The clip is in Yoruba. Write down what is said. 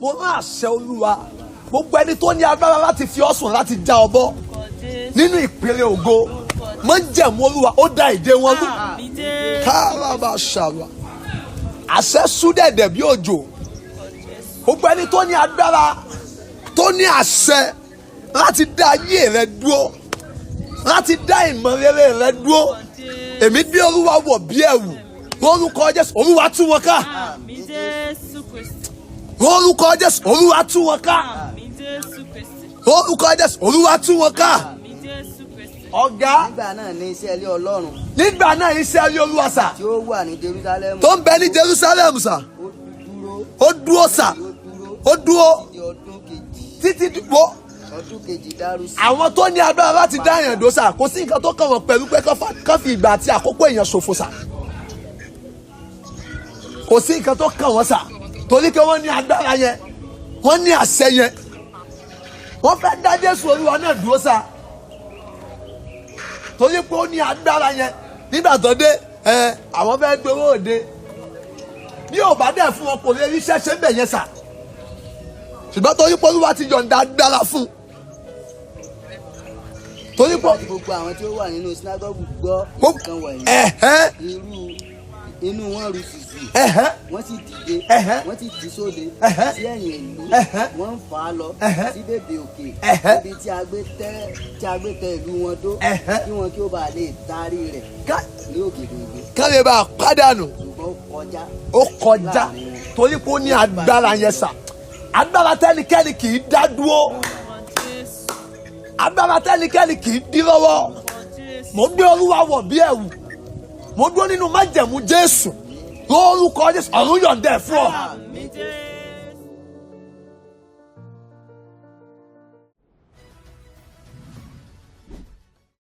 mo rán àṣẹ Olúwa gbogbo ẹni tó ní agbára láti fi ọ́ sùn láti já ọ bọ́ nínú ìpele ògo mọ jẹ̀mú Olúwa ó dá ìdè wọn lù kárábà ṣàlùwà àṣẹ súdẹ̀dẹ̀ bí òjò gbogbo ẹni tó ní agbára tó ní àṣẹ láti dá ayé rẹ dúró láti dá ìmọ̀ rere rẹ dúró èmi bí Olúwa wọ̀ bí ẹ̀wù lórúkọ Jésù Olúwa tú wọn ká lórúkọ Jésù Olúwa tú wọn ká lórúkọ Jésù Olúwa tú wọn ká. Ọ̀gá nígbà náà ní iṣẹ́ ilé Ọlọ́run nígbà náà iṣẹ́ ilé Olúwa sà tí ó wà ní Jerusalem tó ń bẹ ní Jerusalem sà ó dúró sà ó dúró títí dúró ọdún kejì dárú sí. àwọn tó ní agbára láti dá èèyàn dó sà kò sí nǹkan tó kàn wọ́n pẹ̀lú pé kán fi ìgbà àti àkókò èèyàn ṣòfò sà kò sí nǹkan tó kàn wọ́n sà torí pé wọ́n ní agbára yẹn wọ́n ní àṣẹ yẹn wọ́n fẹ́ dá Jésù Olúwa náà dúró sà torí pé ó ní agbára yẹn nígbà tó dé àwọn fẹ́ gbowó òde bí ò bá dẹ̀ fún wọn kò lè rí ṣẹ́ṣẹ́ bẹ̀ yẹn sà ṣùgbọ́n torí pé Olúwa ti yọ̀ǹda agbára fún torí pé gbogbo àwọn tí ó wà nínú sinagogu gbọ́ nǹkan wọ̀nyí inú wọn rú sùsù wọ́n sì dìde wọ́n sì dì sóde sí ẹ̀yìn ìlú wọ́n ń fà á lọ sí bèbè òkè ibi tí a gbé tẹ ìlú wọn dó kí wọn kí ó bàa lè taari rẹ̀ ní òkè gbogbo. káre bá a pàdánù ṣùgbọ́n ó kọjá torí pé ó ní agbára yẹn sà agbára tẹ́nikẹ́ni kì í dá dúró agbára tẹ́nikẹ́ni kì í dí lọ́wọ́ mo gbé Olúwa wọ̀ bí ẹ̀wù mo dúró nínú májẹ̀mú Jésù lórúkọ Jésù ọ̀run yọ̀ǹda ẹ̀ fún ọ.